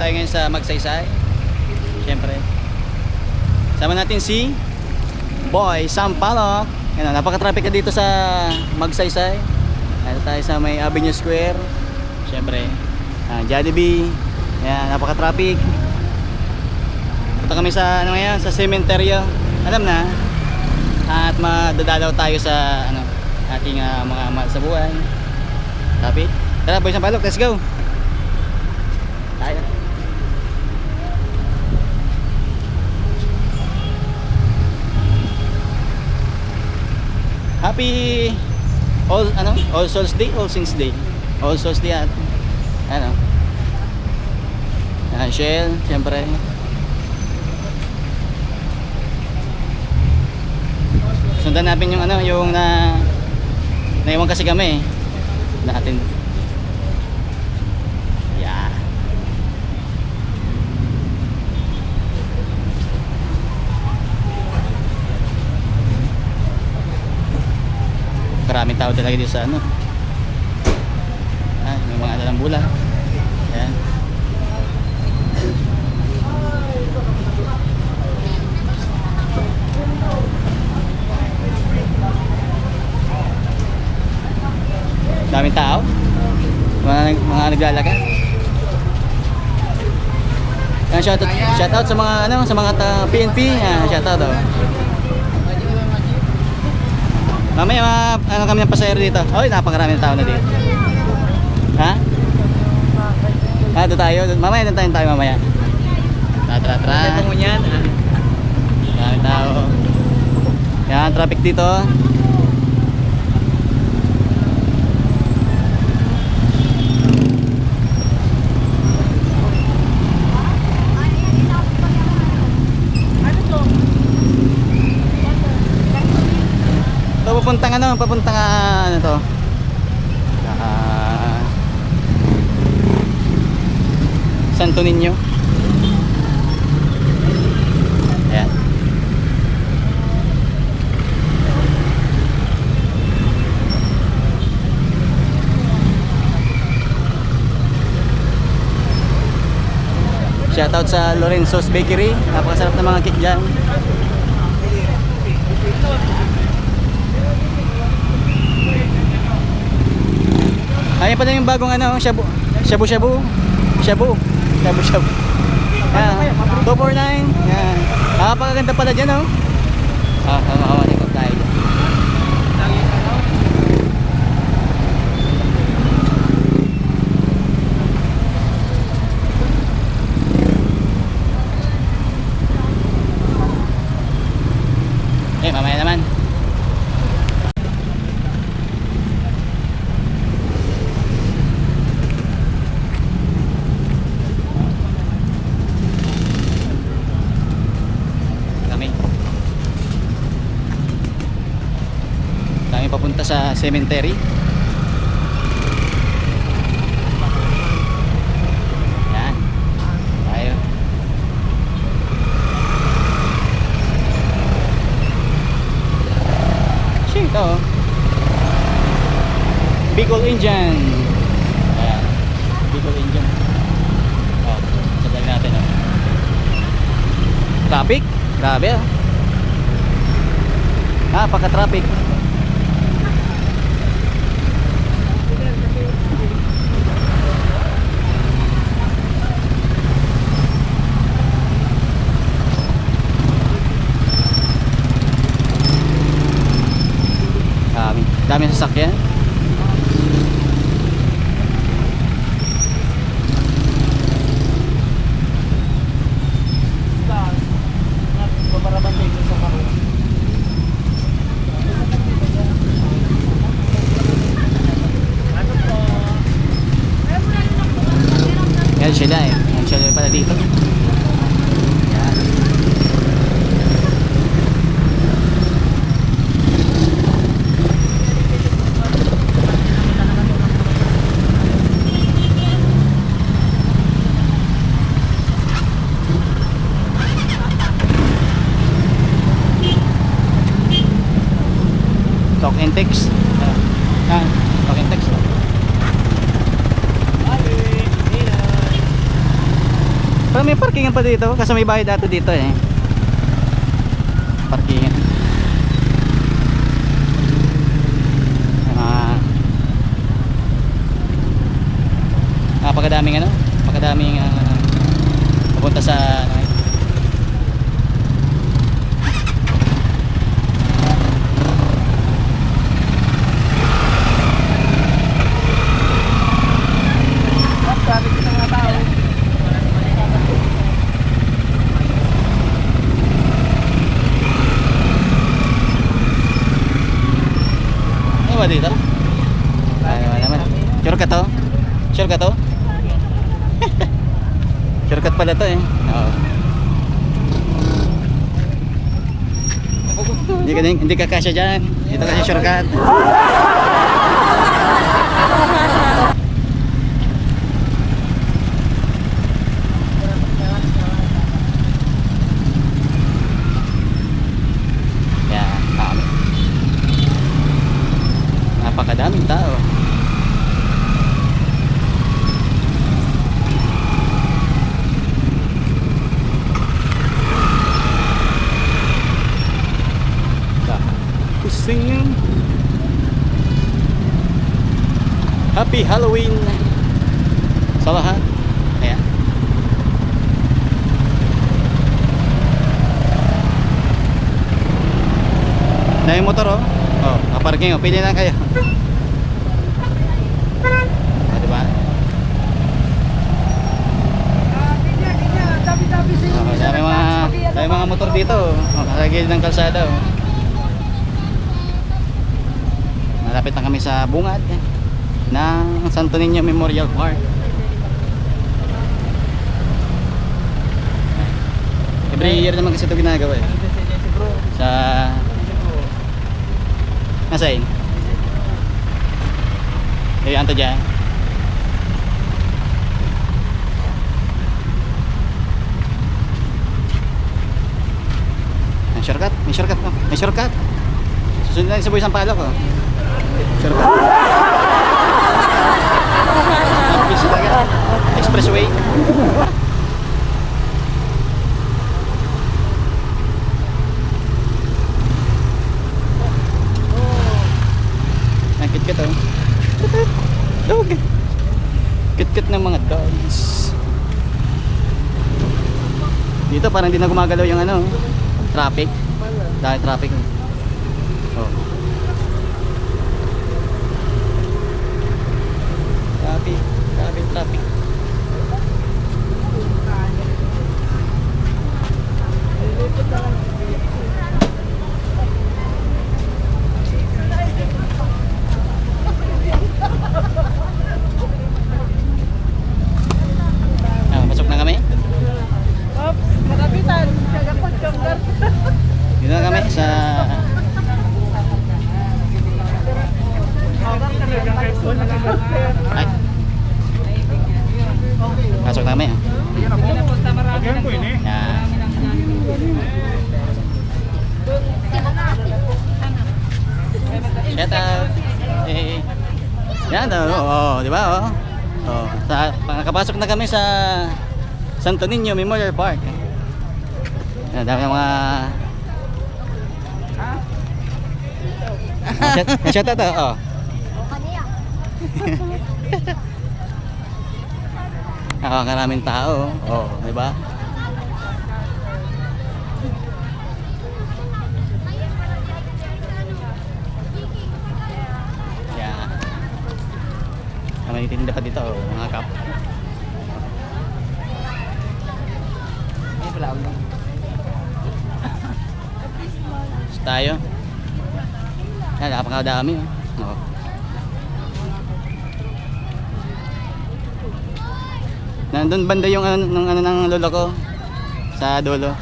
tayo ngayon sa Magsaysay. Siyempre. Sama natin si Boy Sampaloc. Yan, napaka-traffic ka dito sa Magsaysay. Dito tayo sa may Avenue Square. Siyempre. Jollibee. Yan, napaka-traffic. Punta kami sa ano ngayon, sa cementerio. Alam na. At madadalaw tayo sa ano, ating mga mahal sa buhay. Traffic. Tara, Boy Sampaloc, let's go. Tayo. Happy All Souls Day, All Saints Day. All Souls Day at ano. Shell, siyempre. Sundan natin yung ano, yung naiwan kasi kami. Natin. Yeah. Maraming tao talaga dito sa ano. May mga dalang bula. Ayan. Daming tao. Mga naglalakad. Yan, shoutout sa mga ano, sa mga PNP. Shoutout oh. Mamaya ano kami ng pasahero dito. Oy, napakaraming tao na dito. Ha? Doon tayo. Mamaya doon tayo mamaya. Tara. Ito mo yan. Maraming tao. Yan, traffic dito. Papuntang ano to? Santo Niño. Ayan. Shoutout sa Lorenzo's Bakery. Napakasarap ng mga cake dyan. Ayan pala yung bagong ano, shabu-shabu. Yan, 249. Yan. Napakaganda pala dyan, oh. Ikot tayo dyan. Mamaya naman. Papunta sa cemetery. Yan. Tayo. Shit, ito. Bicol Indian. Ayan. Bicol Indian. Sadali natin. Traffic. Grabe. Napaka-traffic. Daming sasakyan. Yan sila eh. Yan sila pala dito. Talk and text. Talk and text. Parang may parkingan pa dito kasi may bahay dati dito eh. Parkingan. Napakadaming ano? Napakadaming papunta sa ano, ba dito? Ano naman? Shortcut to? Shortcut to? Shortcut pala to eh. Oo. Hindi ka kasya dyan. Ito kasi shortcut. Napakadaming tao. Pusing. Happy Halloween sa lahat. Ayan. Na yung motor oh. Oh, nakaparking oh. Pili lang kayo. Ah, diba? Oh, dami mga motor dito. Oh, nakagilid ng kalsada oh. Malapit na kami sa bungad ng Santo Niño Memorial Park. Every year naman kasi ito ginagawa eh. Sa nasain? Ayan to dyan. May shortcut? May shortcut no? May shortcut? Susunod lang sa buhay Sampaloc oh. Shortcut. Napis talaga. Expressway. Kit-kit oh. Dog. Kit-kit ng mga dogs. Dito parang hindi na gumagalaw yung ano, traffic. Dahil traffic. Oh. Traffic. Pasok na kami. Ops, karabitan. Dito na kami sa ay. Pasok na kami. Yan. Shout out. Eh. Yan oh, di ba oh? Oh, nakapasok na kami sa Santo Niño Memorial Park. Yan, dami ng mga shout out oh. Nakakaraming tao oh, di ba? Yeah. May tinda pa dito oh, mga kap. Ay, pala ako. Tayo. Yan, napakadami oh. Oh. Nandun banda yung ano ng lolo ko sa dulo.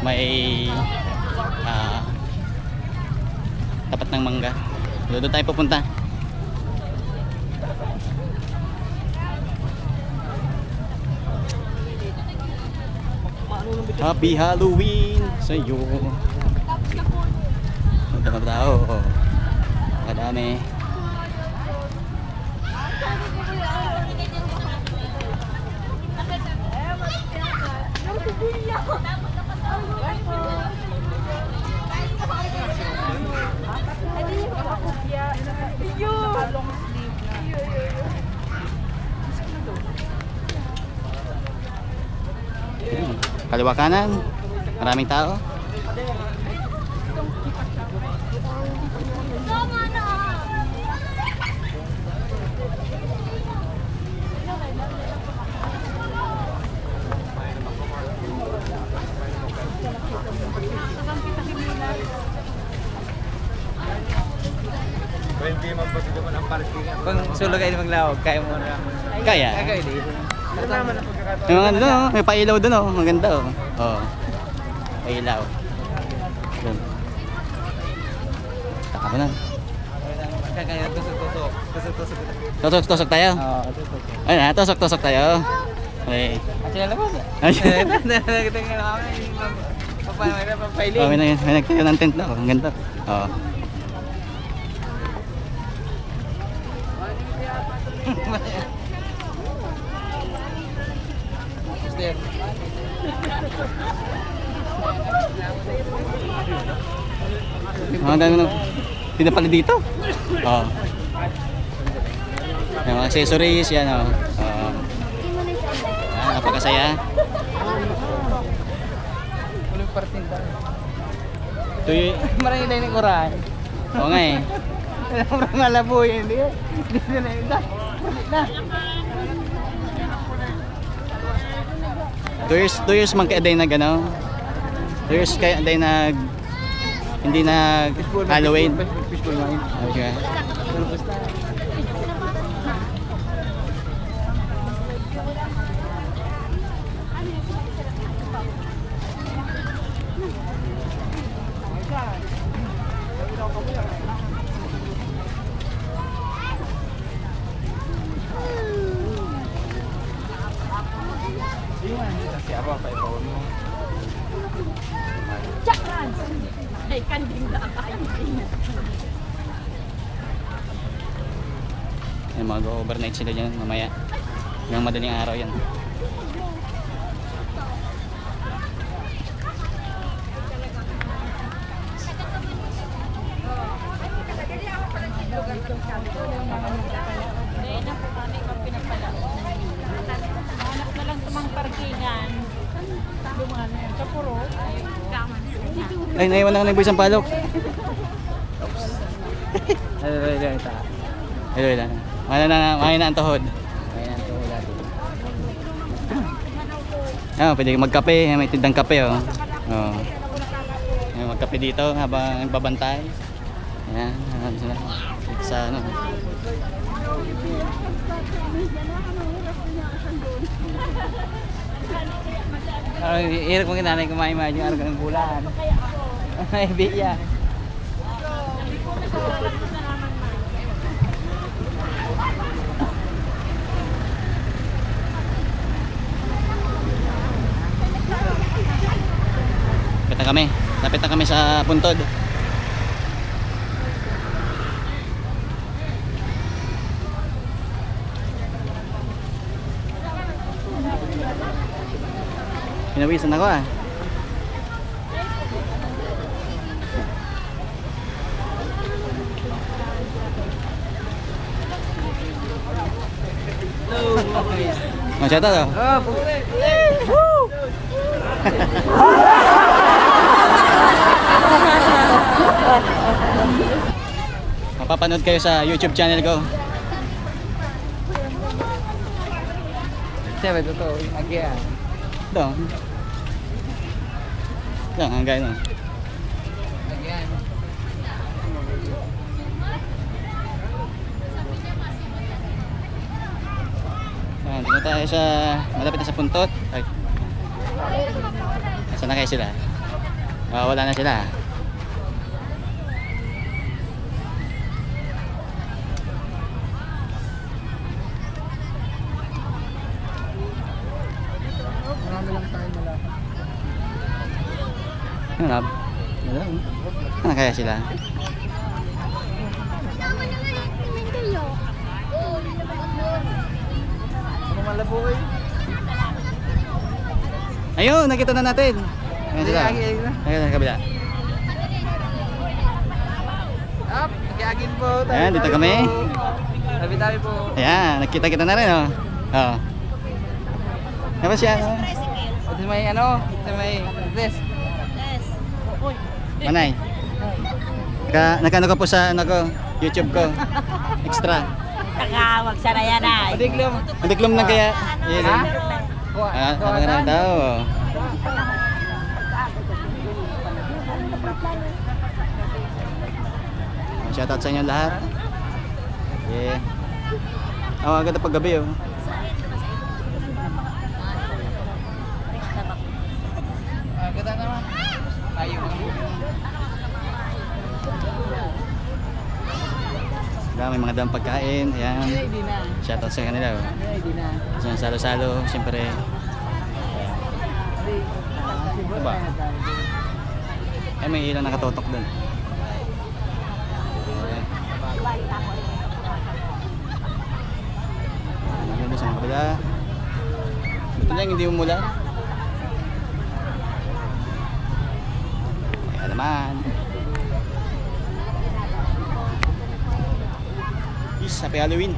May tapat ng mangga. Doon tayo pupunta. Happy Halloween sa iyo. Mga tao. Oh. Kadami. Kaliwa kanan, maraming tao. Kung sulog kayo maglawag, kaya mo na. Kaya. Kaya di. May mga ano, no? May pailaw doon, oh. Maganda, oh. Oh. Pailaw. Doon. Taka mo na. Kaya tusok-tusok. Tusok-tusok. Tusok-tusok tayo. Oo, tusok. Ayun na, tusok-tusok tayo. Okay. Kasi alam mo. Ay. Kita nga namin. Papailing. Oh, may nagtayo ng tent na, oh. Ang ganda. Oh. Mister. Ang dami na pinapali dito. Oh. Yung mga accessories, yan, oh. Oh. Napakasaya. Uling partinda. Ito yung... Marami tayo ng kuran. Oo nga eh. Orang malaboy, hindi. Hindi na yun. Na. 2 years man kaya day nag ano. 2 years kaya day nag hindi nag Halloween. Peaceful mind. Okay. Tulubos na. Siapa pa ipawon mo? Ay, kanding na kayo. Yung mag-overnight sila dyan mamaya. Yung madaling araw yan. Dahil na po kami kang pinagpala. Hanap na lang tumang parkingan. Lumahan na yan. Sa puro. Ay, naiwan na ako ng isang palok. Ano ita? Hello, ilan. Mahina na ang tuhod. Ayan to dati. Ah, pwede magkape. May tindang kape, oh. Oh. Ayan, magkape dito habang nagbabantay. Ayan, ano sila. Sa ano. Hirap kong kinanay kumain yung araw ng bulan. Ay, biya. Lapit na kami sa Puntod. Pinawisan ako ah. Mau cerita tuh? Mapapanood kayo sa YouTube channel ko. Siapa itu tuh? Agia. Dong. Dong, hanggang no. Agia. Dito tayo sa malapit na sa Puntot. Ay. Saan na kayo sila? Wala na sila. Marami lang tayo malapit. Ano? Saan na kaya sila? Ano malaboy? Ayun, nakita na natin. Ayan sila. Ayan sa kabila. Up, nag-agin po. Ayan, dito kami. Tabi-tabi po. Ayan, nakita-kita na rin, oh. Oh. Ano ba siya? Ito may ano, ito may dress. Manay. Nakano ka po sa ano ko, YouTube ko. Extra. Takawag sana yan ay. Padiglom. Madiklom na kaya. Yun. Ha? Ano na daw. Shoutout sa inyo lahat. Yeah. Oh, agad na paggabi, oh. Ganda naman. Ayaw. May mga dam pagkain. Ayan. Hindi na. Shoutout sa kanila, oh. Hindi na. Kasi yung salo-salo, siyempre. Ano ba? Ay, may ilang nakatotok dun. Ayan. Ayan doon sa mga kabila. Buti lang, hindi umulan. Ayan naman. Yes, happy Halloween.